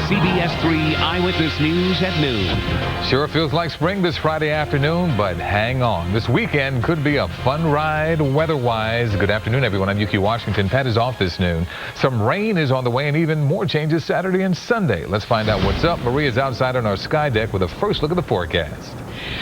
CBS 3 Eyewitness News at noon. Sure feels like spring this Friday afternoon, but hang on. This weekend could be a fun ride weather-wise. Good afternoon, everyone. I'm Yuki Washington. Pat is off this noon. Some rain is on the way and even more changes Saturday and Sunday. Let's find out what's up. Maria's outside on our sky deck with a first look at the forecast.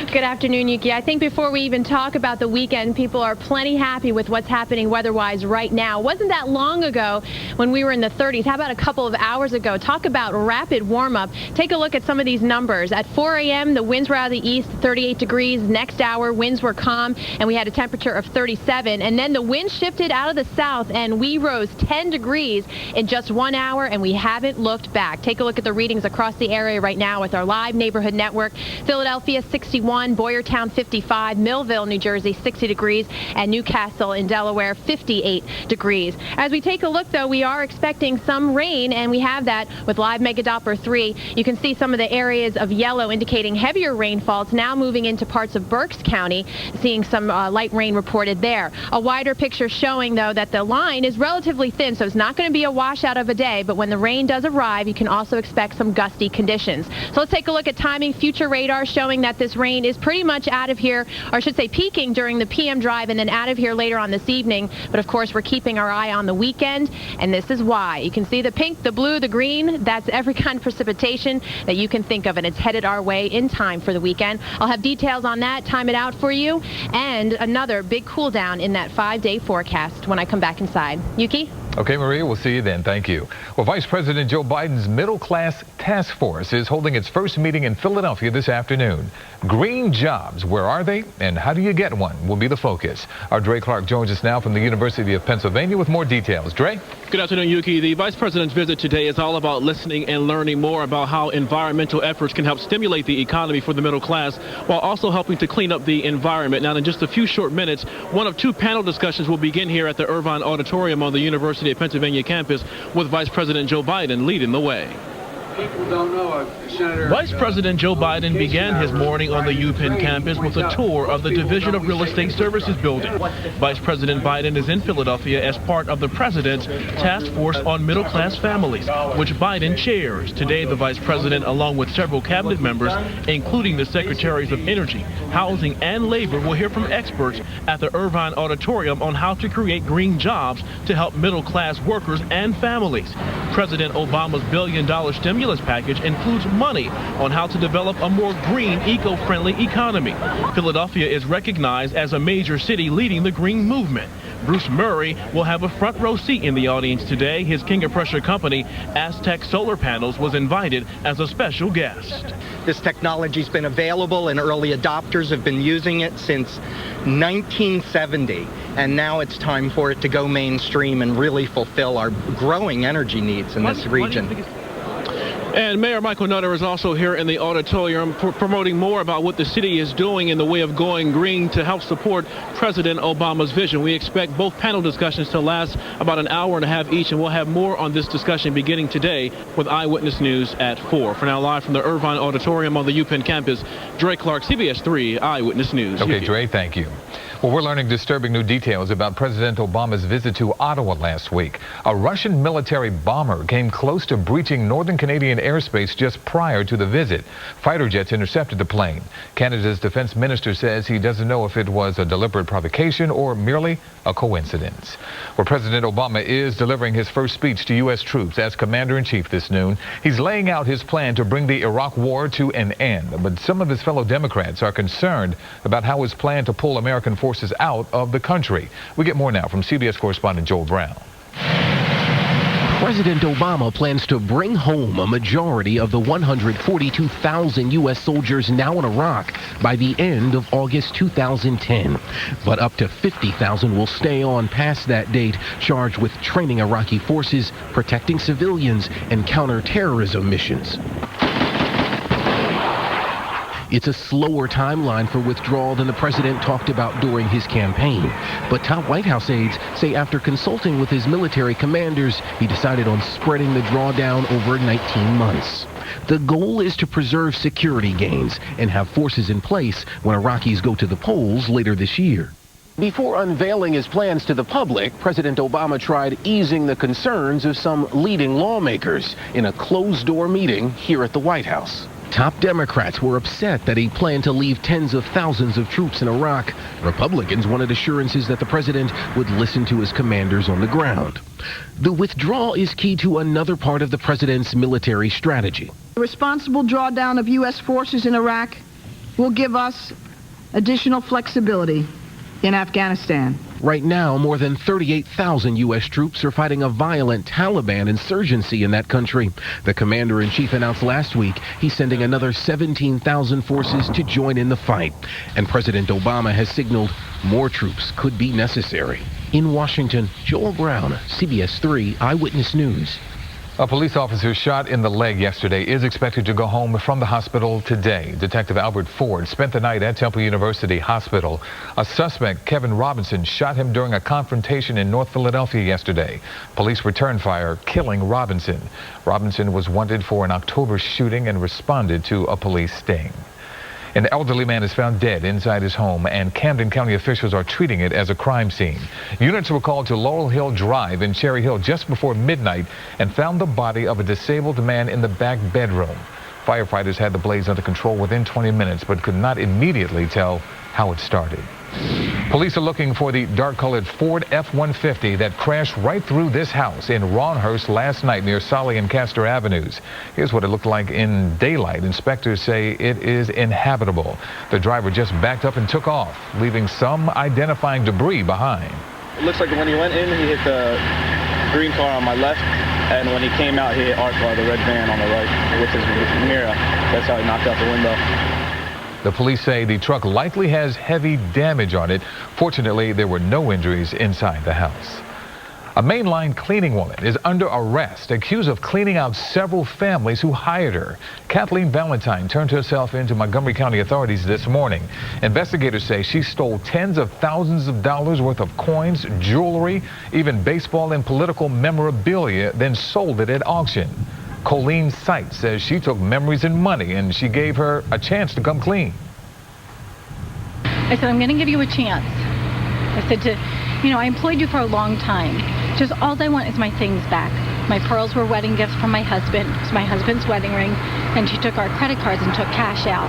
Good afternoon, Yuki. I think before we even talk about the weekend, people are plenty happy with what's happening weather-wise right now. Wasn't that long ago when we were in the 30s? How about a couple of hours ago? Talk about rapid warm-up. Take a look at some of these numbers. At 4 a.m., the winds were out of the east, 38 degrees. Next hour, winds were calm, and we had a temperature of 37. And then the wind shifted out of the south, and we rose 10 degrees in just 1 hour, and we haven't looked back. Take a look at the readings across the area right now with our live neighborhood network. Philadelphia, 61, Boyertown 55, Millville, New Jersey 60 degrees, and Newcastle in Delaware 58 degrees. As we take a look, though, we are expecting some rain, and we have that with live Megadoppler 3. You can see some of the areas of yellow indicating heavier rainfall. It's now moving into parts of Berks County, seeing some light rain reported there. A wider picture showing, though, that the line is relatively thin, so it's not going to be a washout of a day, but when the rain does arrive, you can also expect some gusty conditions. So let's take a look at timing. Future radar showing that this rain is pretty much out of here, or I should say peaking during the PM drive and then out of here later on this evening. But of course, we're keeping our eye on the weekend, and this is why. You can see the pink, the blue, the green. That's every kind of precipitation that you can think of, and it's headed our way in time for the weekend. I'll have details on that, time it out for you, and another big cool down in that 5-day forecast when I come back inside. Yuki? Okay, Maria, we'll see you then. Thank you. Well, Vice President Joe Biden's Middle Class Task Force is holding its first meeting in Philadelphia this afternoon. Green jobs, where are they and how do you get one will be the focus. Our Dre Clark joins us now from the University of Pennsylvania with more details. Dre? Good afternoon, Yuki. The Vice President's visit today is all about listening and learning more about how environmental efforts can help stimulate the economy for the middle class while also helping to clean up the environment. Now, in just a few short minutes, one of two panel discussions will begin here at the Irvine Auditorium on the University of Pennsylvania campus with Vice President Joe Biden leading the way. People don't know Senator Vice President Joe Biden began his morning on the UPenn campus with a tour of the Division of Real Estate Services building. Vice President Biden is in Philadelphia as part of the President's Task Force on Middle Class Families, which Biden chairs. Today, the Vice President, along with several cabinet members, including the Secretaries of Energy, Housing, and Labor, will hear from experts at the Irvine Auditorium on how to create green jobs to help middle class workers and families. President Obama's billion-dollar stimulus package includes money on how to develop a more green, eco-friendly economy. Philadelphia is recognized as a major city leading the green movement. Bruce Murray will have a front row seat in the audience today. His King of Prussia company, Aztec Solar Panels, was invited as a special guest. This technology's been available and early adopters have been using it since 1970, and now it's time for it to go mainstream and really fulfill our growing energy needs in this region. And Mayor Michael Nutter is also here in the auditorium promoting more about what the city is doing in the way of going green to help support President Obama's vision. We expect both panel discussions to last about an hour and a half each, and we'll have more on this discussion beginning today with Eyewitness News at 4. For now, live from the Irvine Auditorium on the UPenn campus, Dre Clark, CBS 3 Eyewitness News. Okay, Dre, thank you. Well, we're learning disturbing new details about President Obama's visit to Ottawa last week. A Russian military bomber came close to breaching northern Canadian airspace just prior to the visit. Fighter jets intercepted the plane. Canada's defense minister says he doesn't know if it was a deliberate provocation or merely a coincidence. Well, President Obama is delivering his first speech to U.S. troops as commander-in-chief this noon. He's laying out his plan to bring the Iraq war to an end. But some of his fellow Democrats are concerned about how his plan to pull American forces out of the country. We get more now from CBS correspondent Joel Brown. President Obama plans to bring home a majority of the 142,000 U.S. soldiers now in Iraq by the end of August 2010. But up to 50,000 will stay on past that date, charged with training Iraqi forces, protecting civilians, and counterterrorism missions. It's a slower timeline for withdrawal than the president talked about during his campaign. But top White House aides say after consulting with his military commanders, he decided on spreading the drawdown over 19 months. The goal is to preserve security gains and have forces in place when Iraqis go to the polls later this year. Before unveiling his plans to the public, President Obama tried easing the concerns of some leading lawmakers in a closed-door meeting here at the White House. Top Democrats were upset that he planned to leave tens of thousands of troops in Iraq. Republicans wanted assurances that the president would listen to his commanders on the ground. The withdrawal is key to another part of the president's military strategy. The responsible drawdown of U.S. forces in Iraq will give us additional flexibility in Afghanistan. Right now, more than 38,000 U.S. troops are fighting a violent Taliban insurgency in that country. The commander-in-chief announced last week he's sending another 17,000 forces to join in the fight. And President Obama has signaled more troops could be necessary. In Washington, Joel Brown, CBS 3 Eyewitness News. A police officer shot in the leg yesterday is expected to go home from the hospital today. Detective Albert Ford spent the night at Temple University Hospital. A suspect, Kevin Robinson, shot him during a confrontation in North Philadelphia yesterday. Police returned fire, killing Robinson. Robinson was wanted for an October shooting and responded to a police sting. An elderly man is found dead inside his home, and Camden County officials are treating it as a crime scene. Units were called to Laurel Hill Drive in Cherry Hill just before midnight and found the body of a disabled man in the back bedroom. Firefighters had the blaze under control within 20 minutes, but could not immediately tell how it started. Police are looking for the dark-colored Ford F-150 that crashed right through this house in Ronhurst last night near Solly and Castor Avenues. Here's what it looked like in daylight. Inspectors say it is inhabitable. The driver just backed up and took off, leaving some identifying debris behind. It looks like when he went in, he hit the green car on my left, and when he came out, he hit our car, the red van on the right, with his mirror. That's how he knocked out the window. The police say the truck likely has heavy damage on it. Fortunately, there were no injuries inside the house. A mainline cleaning woman is under arrest, accused of cleaning out several families who hired her. Kathleen Valentine turned herself into Montgomery County authorities this morning. Investigators say she stole tens of thousands of dollars worth of coins, jewelry, even baseball and political memorabilia, then sold it at auction. Colleen Seitz says she took memories and money, and she gave her a chance to come clean. I said, I'm going to give you a chance. I said I employed you for a long time. Just all I want is my things back. My pearls were wedding gifts from my husband. It was my husband's wedding ring. And she took our credit cards and took cash out.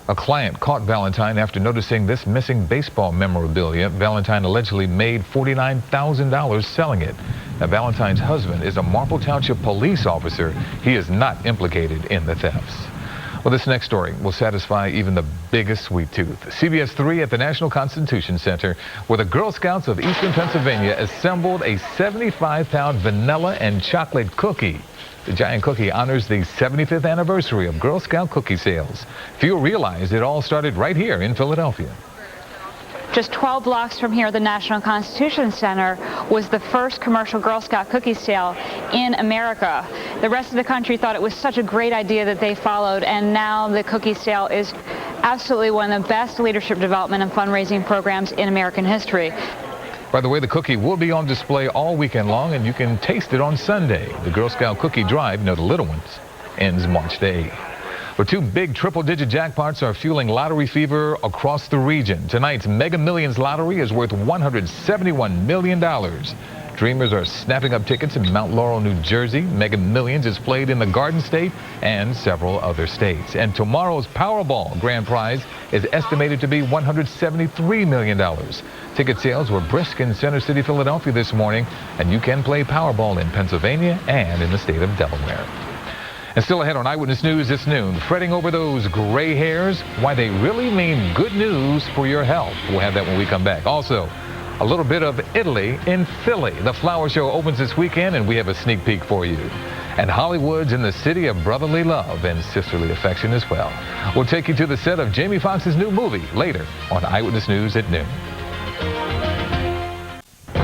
A client caught Valentine after noticing this missing baseball memorabilia. Valentine allegedly made $49,000 selling it. Now, Valentine's husband is a Marple Township police officer. He is not implicated in the thefts. Well, this next story will satisfy even the biggest sweet tooth. CBS 3 at the National Constitution Center, where the Girl Scouts of Eastern Pennsylvania assembled a 75-pound vanilla and chocolate cookie. The giant cookie honors the 75th anniversary of Girl Scout cookie sales. Few realize it all started right here in Philadelphia. Just 12 blocks from here, the National Constitution Center was the first commercial Girl Scout cookie sale in America. The rest of the country thought it was such a great idea that they followed, and now the cookie sale is absolutely one of the best leadership development and fundraising programs in American history. By the way, the cookie will be on display all weekend long, and you can taste it on Sunday. The Girl Scout Cookie Drive, the little ones, ends March 8th. But two big triple-digit jackpots are fueling lottery fever across the region. Tonight's Mega Millions lottery is worth $171 million. Dreamers are snapping up tickets in Mount Laurel, New Jersey. Mega Millions is played in the Garden State and several other states. And tomorrow's Powerball grand prize is estimated to be $173 million. Ticket sales were brisk in Center City, Philadelphia this morning, and you can play Powerball in Pennsylvania and in the state of Delaware. And still ahead on Eyewitness News this noon, fretting over those gray hairs, why they really mean good news for your health. We'll have that when we come back. Also, a little bit of Italy in Philly. The Flower Show opens this weekend, and we have a sneak peek for you. And Hollywood's in the city of brotherly love and sisterly affection as well. We'll take you to the set of Jamie Foxx's new movie later on Eyewitness News at noon.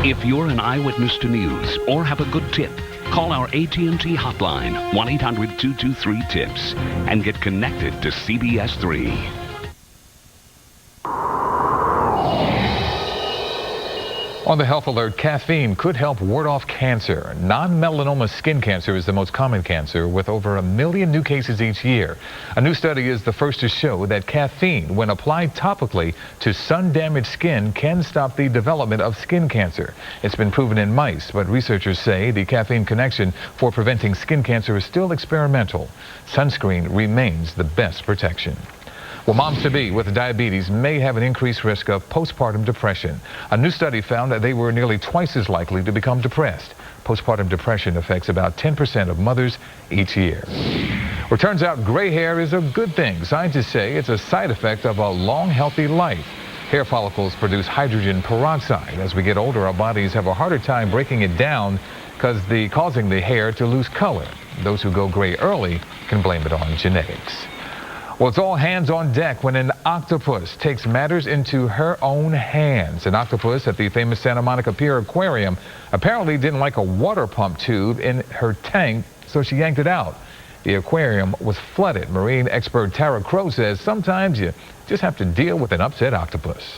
If you're an eyewitness to news or have a good tip, call our AT&T hotline, 1-800-223-TIPS, and get connected to CBS 3. 6 On the health alert, caffeine could help ward off cancer. Non-melanoma skin cancer is the most common cancer, with over 1 million new cases each year. A new study is the first to show that caffeine, when applied topically to sun-damaged skin, can stop the development of skin cancer. It's been proven in mice, but researchers say the caffeine connection for preventing skin cancer is still experimental. Sunscreen remains the best protection. Well, moms-to-be with diabetes may have an increased risk of postpartum depression. A new study found that they were nearly twice as likely to become depressed. Postpartum depression affects about 10% of mothers each year. Well, it turns out gray hair is a good thing. Scientists say it's a side effect of a long, healthy life. Hair follicles produce hydrogen peroxide. As we get older, our bodies have a harder time breaking it down, causing the hair to lose color. Those who go gray early can blame it on genetics. Well, it's all hands on deck when an octopus takes matters into her own hands. An octopus at the famous Santa Monica Pier Aquarium apparently didn't like a water pump tube in her tank, so she yanked it out. The aquarium was flooded. Marine expert Tara Crow says sometimes you just have to deal with an upset octopus.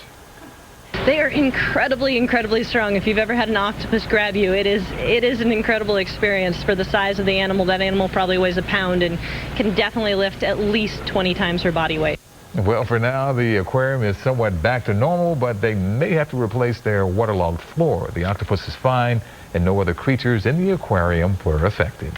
They are incredibly strong. If you've ever had an octopus grab you, it is an incredible experience for the size of the animal. That animal probably weighs 1 pound and can definitely lift at least 20 times her body weight. Well, for now, the aquarium is somewhat back to normal, but they may have to replace their waterlogged floor. The octopus is fine, and no other creatures in the aquarium were affected.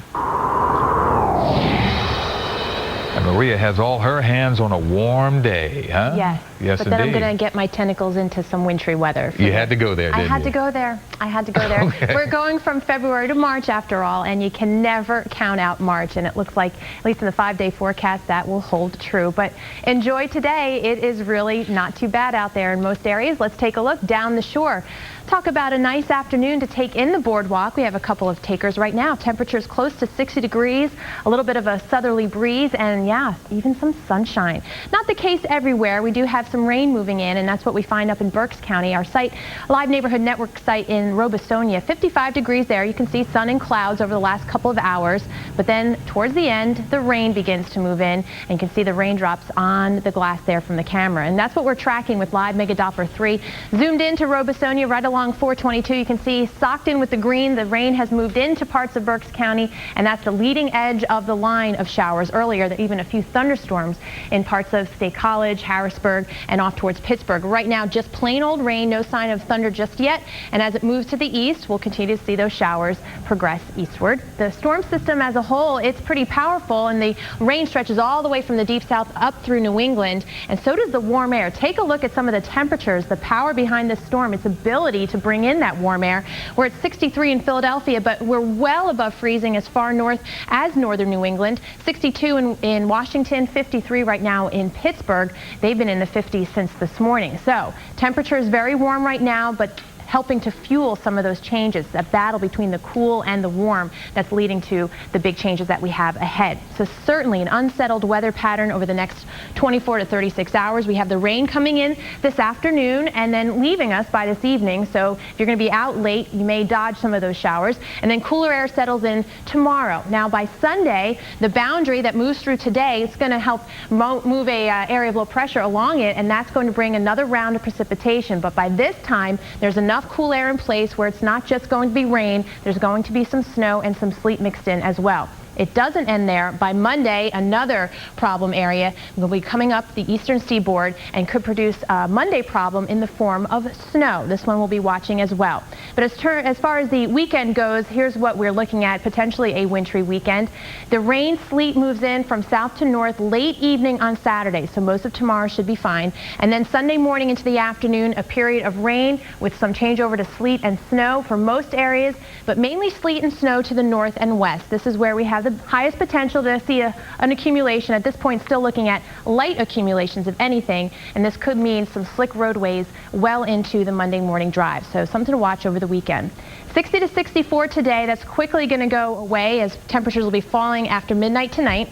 And Maria has all her hands on a warm day, huh? Yes. Yes, but then indeed. I'm going to get my tentacles into some wintry weather. You had to go there, didn't you? I had to go there. I had to go there. Okay. We're going from February to March after all, and you can never count out March. And it looks like, at least in the 5-day forecast, that will hold true. But enjoy today. It is really not too bad out there in most areas. Let's take a look down the shore. Talk about a nice afternoon to take in the boardwalk. We have a couple of takers right now. Temperatures close to 60 degrees, a little bit of a southerly breeze, and yeah, even some sunshine. Not the case everywhere. We do have some rain moving in, and that's what we find up in Berks County. Our site, Live Neighborhood Network site in Robesonia, 55 degrees there. You can see sun and clouds over the last couple of hours, but then towards the end, the rain begins to move in, and you can see the raindrops on the glass there from the camera. And that's what we're tracking with Live Mega Doppler 3. Zoomed into Robesonia right along 422, you can see socked in with the green, the rain has moved into parts of Berks County, and that's the leading edge of the line of showers. Earlier, there even a few thunderstorms in parts of State College, Harrisburg, and off towards Pittsburgh. Right now, just plain old rain, no sign of thunder just yet, and as it moves to the east, we'll continue to see those showers progress eastward. The storm system as a whole, it's pretty powerful, and the rain stretches all the way from the deep south up through New England, and so does the warm air. Take a look at some of the temperatures, the power behind this storm, its ability to bring in that warm air. We're at 63 in Philadelphia, but we're well above freezing as far north as northern New England. 62 in Washington, 53 right now in Pittsburgh. They've been in the 50s since this morning. So temperature is very warm right now, but helping to fuel some of those changes, that battle between the cool and the warm that's leading to the big changes that we have ahead. So certainly an unsettled weather pattern over the next 24 to 36 hours. We have the rain coming in this afternoon and then leaving us by this evening. So if you're going to be out late, you may dodge some of those showers. And then cooler air settles in tomorrow. Now by Sunday, the boundary that moves through today, it's going to help move a area of low pressure along it, and that's going to bring another round of precipitation. But by this time, there's enough cool air in place where it's not just going to be rain, there's going to be some snow and some sleet mixed in as well. It doesn't end there. By Monday, another problem area will be coming up the eastern seaboard and could produce a Monday problem in the form of snow. This one we'll be watching as well. But as far as the weekend goes, here's what we're looking at, potentially a wintry weekend. The rain, sleet moves in from south to north late evening on Saturday, so most of tomorrow should be fine. And then Sunday morning into the afternoon, a period of rain with some changeover to sleet and snow for most areas, but mainly sleet and snow to the north and west. This is where we have the highest potential to see an accumulation. At this point, still looking at light accumulations, if anything, and this could mean some slick roadways well into the Monday morning drive. So something to watch over the weekend. 60 to 64 today. That's quickly going to go away as temperatures will be falling after midnight tonight.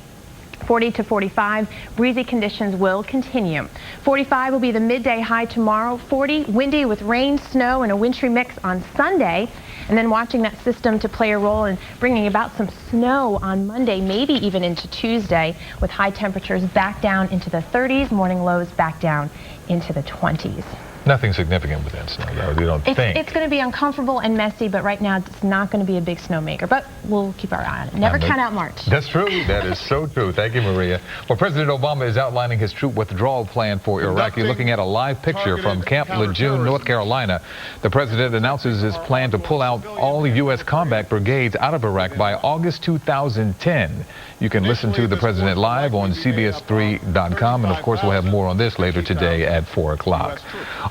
40 to 45, breezy conditions will continue. 45 will be the midday high tomorrow. 40, windy with rain, snow, and a wintry mix on Sunday. And then watching that system to play a role in bringing about some snow on Monday, maybe even into Tuesday, with high temperatures back down into the 30s, morning lows back down into the 20s. Nothing significant with that snow, though, you don't think? It's going to be uncomfortable and messy, but right now it's not going to be a big snowmaker. But we'll keep our eye on it. Never count out March. That's true. That is so true. Thank you, Maria. Well, President Obama is outlining his troop withdrawal plan for Iraq. You're looking at a live picture from Camp Lejeune, North Carolina. The president announces his plan to pull out all the U.S. combat brigades out of Iraq by August 2010. You can listen to the president live on CBS3.com, and of course we'll have more on this later today at 4 o'clock.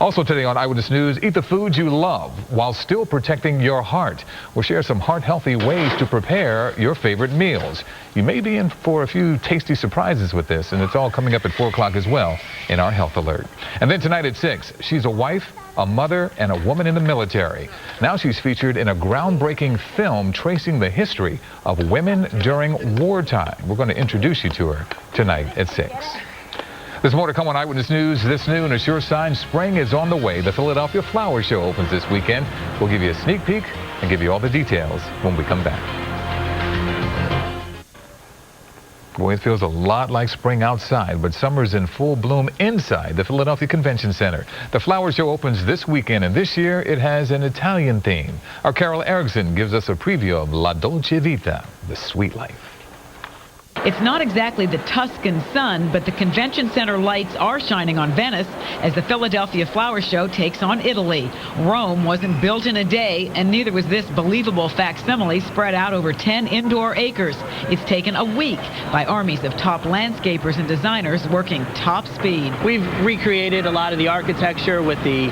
Also today on Eyewitness News, eat the foods you love while still protecting your heart. We'll share some heart-healthy ways to prepare your favorite meals. You may be in for a few tasty surprises with this, and it's all coming up at 4 o'clock as well in our Health Alert. And then tonight at 6, she's a wife, a mother, and a woman in the military. Now she's featured in a groundbreaking film tracing the history of women during wartime. We're going to introduce you to her tonight at 6. There's more to come on Eyewitness News this noon. A sure sign spring is on the way. The Philadelphia Flower Show opens this weekend. We'll give you a sneak peek and give you all the details when we come back. Boy, it feels a lot like spring outside, but summer's in full bloom inside the Philadelphia Convention Center. The Flower Show opens this weekend, and this year it has an Italian theme. Our Carol Erickson gives us a preview of La Dolce Vita, the sweet life. It's not exactly the Tuscan sun, but the convention center lights are shining on Venice as the Philadelphia Flower Show takes on Italy. Rome wasn't built in a day, and neither was this believable facsimile spread out over 10 indoor acres. It's taken a week by armies of top landscapers and designers working top speed. We've recreated a lot of the architecture with the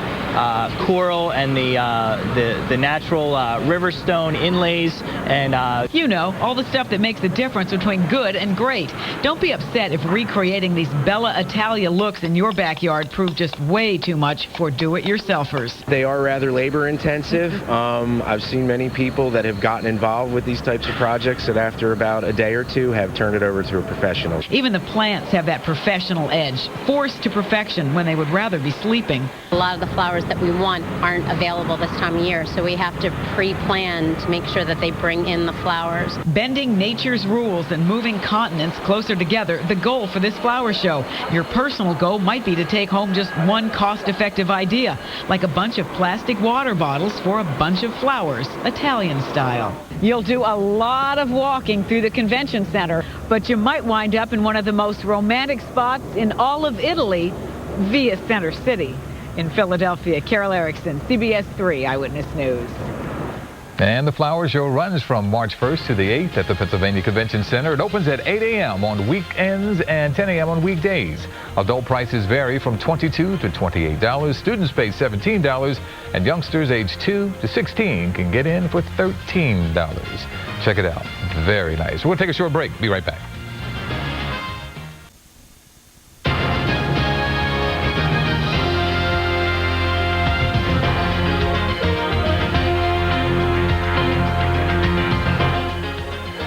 coral and the natural river stone inlays, and you know, all the stuff that makes the difference between good and great. Don't be upset if recreating these Bella Italia looks in your backyard prove just way too much for do-it-yourselfers. They are rather labor intensive. I've seen many people that have gotten involved with these types of projects that after about a day or two have turned it over to a professional. Even the plants have that professional edge, forced to perfection when they would rather be sleeping. A lot of the flowers that we want aren't available this time of year, so we have to pre-plan to make sure that they bring in the flowers. Bending nature's rules and moving continents closer together, the goal for this flower show. Your personal goal might be to take home just one cost-effective idea, like a bunch of plastic water bottles for a bunch of flowers, Italian style. You'll do a lot of walking through the convention center, but you might wind up in one of the most romantic spots in all of Italy, via Center City. In Philadelphia, Carol Erickson, CBS 3 Eyewitness News. And the Flower Show runs from March 1st to the 8th at the Pennsylvania Convention Center. It opens at 8 a.m. on weekends and 10 a.m. on weekdays. Adult prices vary from $22 to $28. Students pay $17, and youngsters aged 2 to 16 can get in for $13. Check it out. Very nice. We'll take a short break. Be right back.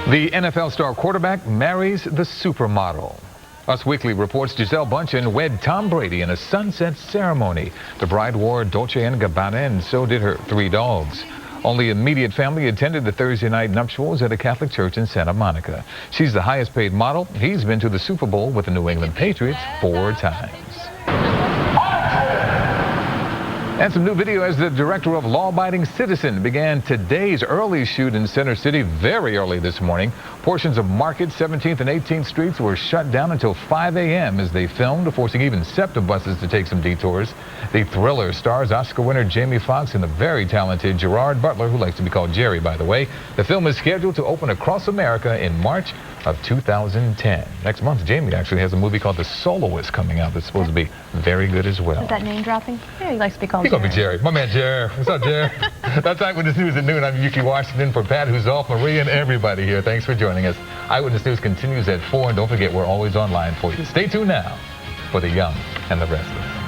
The NFL star quarterback marries the supermodel. Us Weekly reports Gisele Bündchen wed Tom Brady in a sunset ceremony. The bride wore Dolce & Gabbana, and so did her 3 dogs. Only immediate family attended the Thursday night nuptials at a Catholic church in Santa Monica. She's the highest paid model. He's been to the Super Bowl with the New England Patriots 4 times. And some new video as the director of Law Abiding Citizen began today's early shoot in Center City very early this morning. Portions of Market, 17th and 18th Streets were shut down until 5 a.m. as they filmed, forcing even SEPTA buses to take some detours. The thriller stars Oscar winner Jamie Foxx and the very talented Gerard Butler, who likes to be called Jerry, by the way. The film is scheduled to open across America in March of 2010. Next month, Jamie actually has a movie called The Soloist coming out that's supposed to be very good as well. Is that name dropping? Yeah, he likes to be called Jerry. He's going to be Jerry. My man Jerry. What's up, Jerry? That's Eyewitness News at noon. I'm Yuki Washington for Pat, who's off, Maria, and everybody here. Thanks for joining us. Eyewitness News continues at 4, and don't forget, we're always online for you. Stay tuned now for the young and the restless.